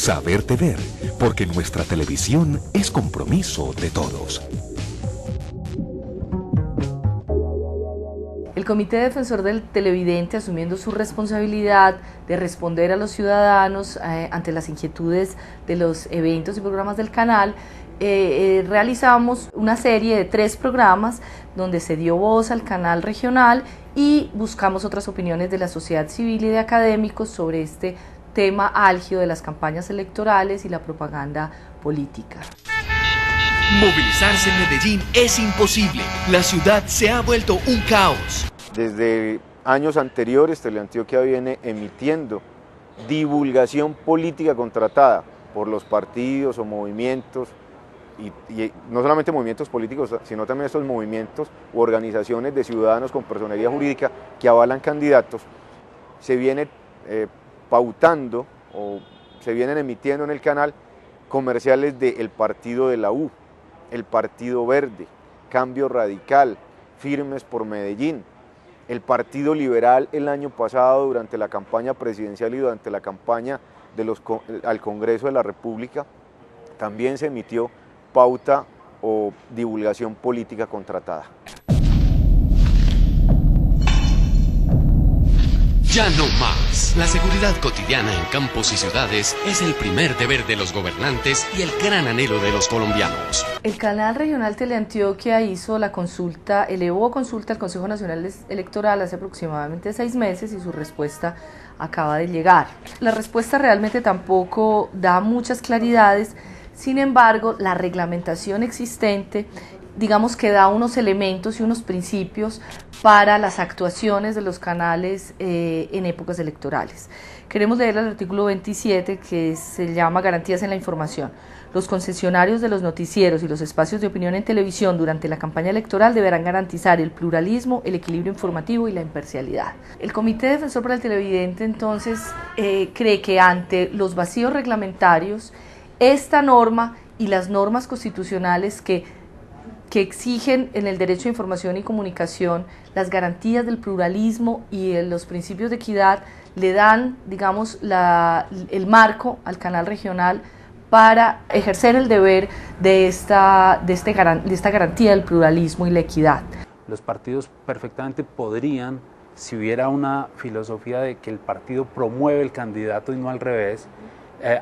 Saberte ver, porque nuestra televisión es compromiso de todos. El Comité Defensor del Televidente, asumiendo su responsabilidad de responder a los ciudadanos ante las inquietudes de los eventos y programas del canal, realizamos una serie de 3 programas donde se dio voz al canal regional y buscamos otras opiniones de la sociedad civil y de académicos sobre este tema álgido de las campañas electorales y la propaganda política. Movilizarse en Medellín es imposible. La ciudad se ha vuelto un caos. Desde años anteriores, Teleantioquia viene emitiendo divulgación política contratada por los partidos o movimientos, y no solamente movimientos políticos, sino también estos movimientos u organizaciones de ciudadanos con personería jurídica que avalan candidatos. Se viene pautando o se vienen emitiendo en el canal comerciales del partido de la U, el Partido Verde, Cambio Radical, Firmes por Medellín, el Partido Liberal el año pasado durante la campaña presidencial y durante la campaña al Congreso de la República, también se emitió pauta o divulgación política contratada. Ya no más. La seguridad cotidiana en campos y ciudades es el primer deber de los gobernantes y el gran anhelo de los colombianos. El canal regional Teleantioquia hizo la consulta, elevó consulta al Consejo Nacional Electoral hace aproximadamente 6 meses y su respuesta acaba de llegar. La respuesta realmente tampoco da muchas claridades, sin embargo, la reglamentación existente, digamos que da unos elementos y unos principios para las actuaciones de los canales en épocas electorales. Queremos leer el artículo 27 que se llama Garantías en la Información. Los concesionarios de los noticieros y los espacios de opinión en televisión durante la campaña electoral deberán garantizar el pluralismo, el equilibrio informativo y la imparcialidad. El Comité Defensor para el Televidente entonces cree que ante los vacíos reglamentarios, esta norma y las normas constitucionales que exigen en el derecho a información y comunicación las garantías del pluralismo y los principios de equidad le dan, digamos, el marco al canal regional para ejercer el deber de esta garantía del pluralismo y la equidad. Los partidos perfectamente podrían, si hubiera una filosofía de que el partido promueve el candidato y no al revés,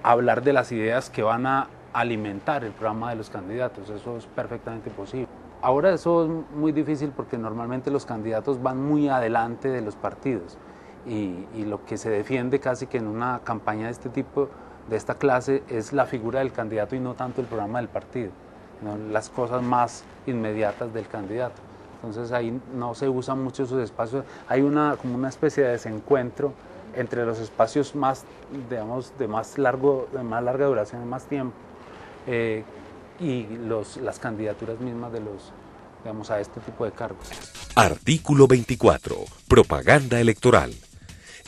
hablar de las ideas que van a alimentar el programa de los candidatos. Eso es perfectamente posible. Ahora eso es muy difícil porque normalmente los candidatos van muy adelante de los partidos y lo que se defiende casi que en una campaña de este tipo, de esta clase, es la figura del candidato y no tanto el programa del partido, ¿no? Las cosas más inmediatas del candidato. Entonces ahí no se usan mucho esos espacios, hay como una especie de desencuentro entre los espacios más, digamos, de más larga duración, de más tiempo, y las candidaturas mismas de digamos, a este tipo de cargos. Artículo 24. Propaganda electoral.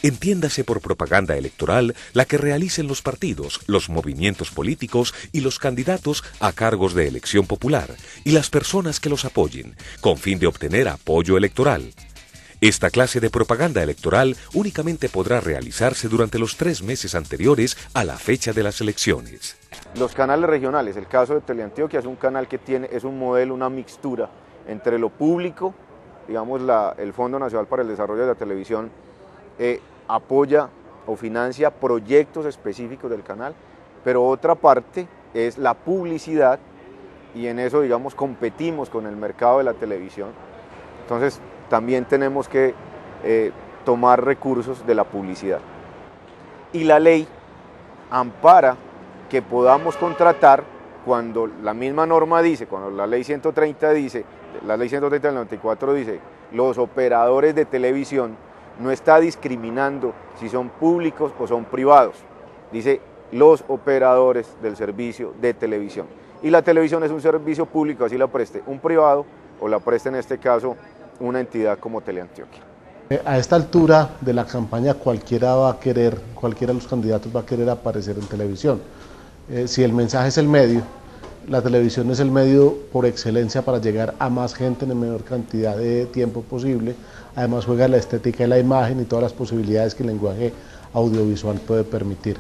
Entiéndase por propaganda electoral la que realicen los partidos, los movimientos políticos y los candidatos a cargos de elección popular y las personas que los apoyen, con fin de obtener apoyo electoral. Esta clase de propaganda electoral únicamente podrá realizarse durante los 3 meses anteriores a la fecha de las elecciones. Los canales regionales, el caso de Teleantioquia es un canal que es un modelo, una mixtura entre lo público, digamos el Fondo Nacional para el Desarrollo de la Televisión apoya o financia proyectos específicos del canal, pero otra parte es la publicidad y en eso, digamos, competimos con el mercado de la televisión. Entonces también tenemos que tomar recursos de la publicidad. Y la ley ampara que podamos contratar cuando la misma norma dice, cuando la ley 130 dice, la ley 130 del 94 dice, los operadores de televisión, no está discriminando si son públicos o son privados. Dice los operadores del servicio de televisión. Y la televisión es un servicio público, así la preste un privado o la preste en este caso una entidad como Teleantioquia. A esta altura de la campaña cualquiera de los candidatos va a querer aparecer en televisión. Si el mensaje es el medio, la televisión es el medio por excelencia para llegar a más gente en la menor cantidad de tiempo posible. Además juega la estética de la imagen y todas las posibilidades que el lenguaje audiovisual puede permitir.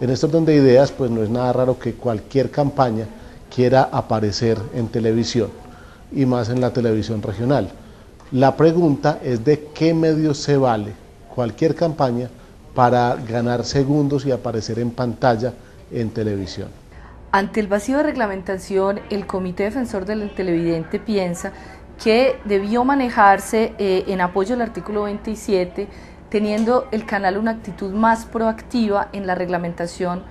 En este orden de ideas, pues no es nada raro que cualquier campaña quiera aparecer en televisión, y más en la televisión regional. La pregunta es de qué medios se vale cualquier campaña para ganar segundos y aparecer en pantalla en televisión. Ante el vacío de reglamentación, el Comité Defensor del Televidente piensa que debió manejarse en apoyo al artículo 27, teniendo el canal una actitud más proactiva en la reglamentación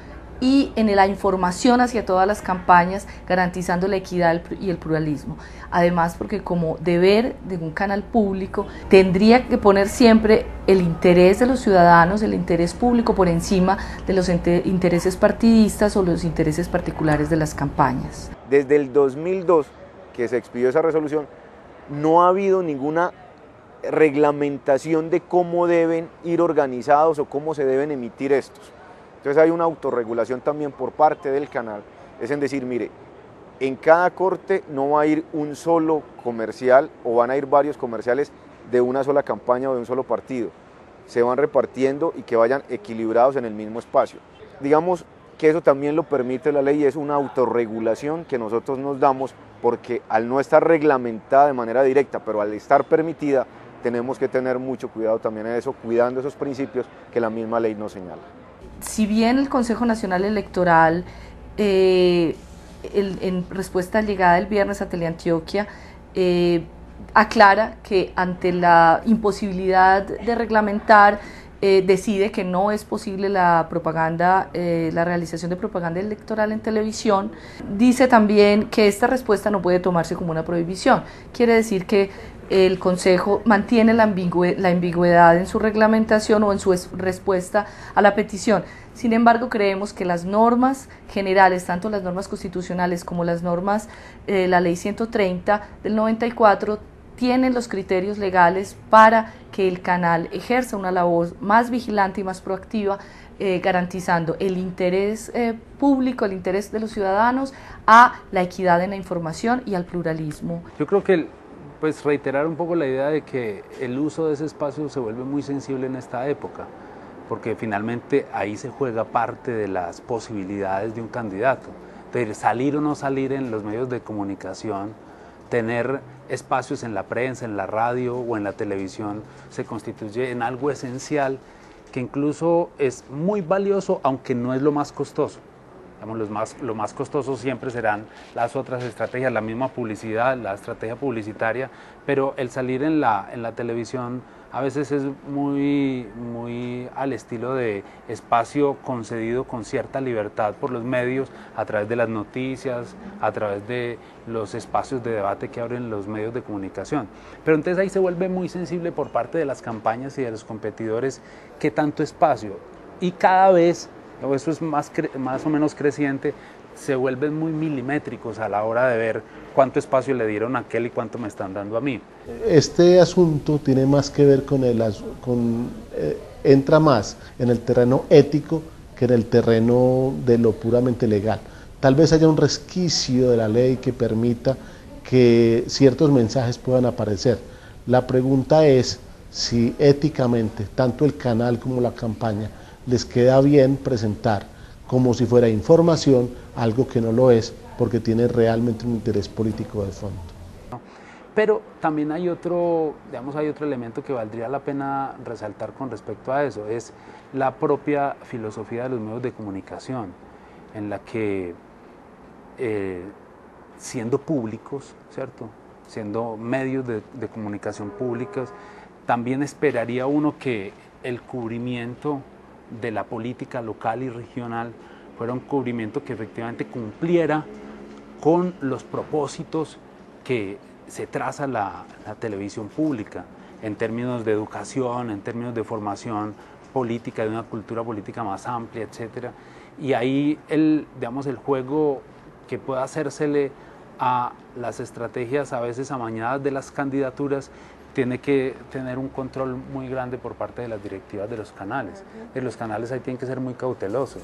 y en la información hacia todas las campañas, garantizando la equidad y el pluralismo. Además, porque como deber de un canal público, tendría que poner siempre el interés de los ciudadanos, el interés público por encima de los intereses partidistas o los intereses particulares de las campañas. Desde el 2002, que se expidió esa resolución, no ha habido ninguna reglamentación de cómo deben ir organizados o cómo se deben emitir estos. Entonces hay una autorregulación también por parte del canal, es en decir, mire, en cada corte no va a ir un solo comercial o van a ir varios comerciales de una sola campaña o de un solo partido. Se van repartiendo y que vayan equilibrados en el mismo espacio. Digamos que eso también lo permite la ley, es una autorregulación que nosotros nos damos porque al no estar reglamentada de manera directa, pero al estar permitida, tenemos que tener mucho cuidado también en eso, cuidando esos principios que la misma ley nos señala. Si bien el Consejo Nacional Electoral, en respuesta llegada el viernes a Teleantioquia, aclara que ante la imposibilidad de reglamentar, decide que no es posible la propaganda, la realización de propaganda electoral en televisión, dice también que esta respuesta no puede tomarse como una prohibición. Quiere decir que el Consejo mantiene la ambigüedad en su reglamentación o en su respuesta a la petición. Sin embargo, creemos que las normas generales, tanto las normas constitucionales como las normas, la Ley 130 del 94, tienen los criterios legales para que el canal ejerza una labor más vigilante y más proactiva, garantizando el interés público, el interés de los ciudadanos, a la equidad en la información y al pluralismo. Yo creo que pues reiterar un poco la idea de que el uso de ese espacio se vuelve muy sensible en esta época, porque finalmente ahí se juega parte de las posibilidades de un candidato, de salir o no salir en los medios de comunicación, tener espacios en la prensa, en la radio o en la televisión, se constituye en algo esencial que incluso es muy valioso, aunque no es lo más costoso. Lo más costoso siempre serán las otras estrategias, la misma publicidad, la estrategia publicitaria, pero el salir en la televisión a veces es muy al estilo de espacio concedido con cierta libertad por los medios, a través de las noticias, a través de los espacios de debate que abren los medios de comunicación. Pero entonces ahí se vuelve muy sensible por parte de las campañas y de los competidores qué tanto espacio, y cada vez eso es más o menos creciente, se vuelven muy milimétricos a la hora de ver cuánto espacio le dieron a aquel y cuánto me están dando a mí. Este asunto tiene más que ver entra más en el terreno ético que en el terreno de lo puramente legal. Tal vez haya un resquicio de la ley que permita que ciertos mensajes puedan aparecer. La pregunta es si éticamente, tanto el canal como la campaña, les queda bien presentar como si fuera información algo que no lo es, porque tiene realmente un interés político de fondo. Pero también hay otro elemento que valdría la pena resaltar con respecto a eso, es la propia filosofía de los medios de comunicación, en la que siendo públicos, ¿cierto?, siendo medios de comunicación públicos, también esperaría uno que el cubrimiento de la política local y regional fuera un cubrimiento que efectivamente cumpliera con los propósitos que se traza la televisión pública en términos de educación, en términos de formación política, de una cultura política más amplia, etcétera. Y ahí el juego que pueda hacérsele a las estrategias a veces amañadas de las candidaturas tiene que tener un control muy grande por parte de las directivas de los canales. Los canales ahí tienen que ser muy cautelosos.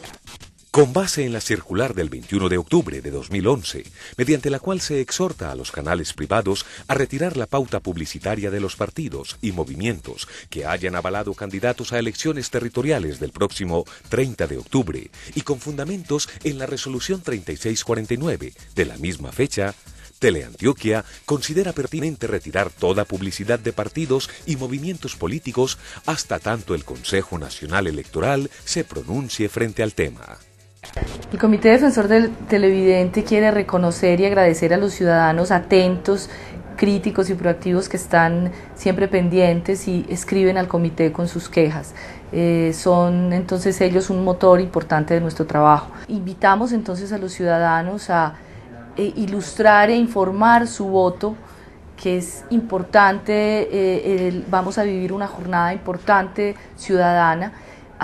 Con base en la circular del 21 de octubre de 2011, mediante la cual se exhorta a los canales privados a retirar la pauta publicitaria de los partidos y movimientos que hayan avalado candidatos a elecciones territoriales del próximo 30 de octubre, y con fundamentos en la resolución 3649 de la misma fecha, Teleantioquia considera pertinente retirar toda publicidad de partidos y movimientos políticos hasta tanto el Consejo Nacional Electoral se pronuncie frente al tema. El Comité Defensor del Televidente quiere reconocer y agradecer a los ciudadanos atentos, críticos y proactivos que están siempre pendientes y escriben al comité con sus quejas. Son entonces ellos un motor importante de nuestro trabajo. Invitamos entonces a los ciudadanos a ilustrar e informar su voto, que es importante. Vamos a vivir una jornada importante ciudadana,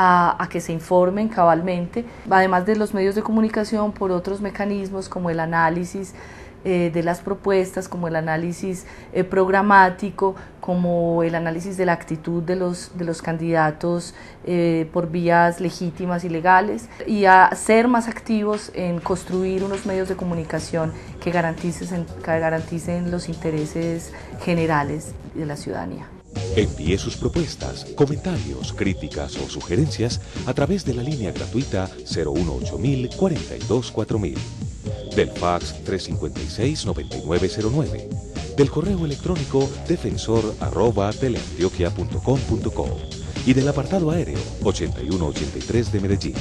a que se informen cabalmente, además de los medios de comunicación, por otros mecanismos como el análisis de las propuestas, como el análisis programático, como el análisis de la actitud de los candidatos por vías legítimas y legales, y a ser más activos en construir unos medios de comunicación que garanticen los intereses generales de la ciudadanía. Envíe sus propuestas, comentarios, críticas o sugerencias a través de la línea gratuita 018 42 4000, del fax 356-9909, del correo electrónico defensor@teleantioquia.com.co y del apartado aéreo 8183 de Medellín.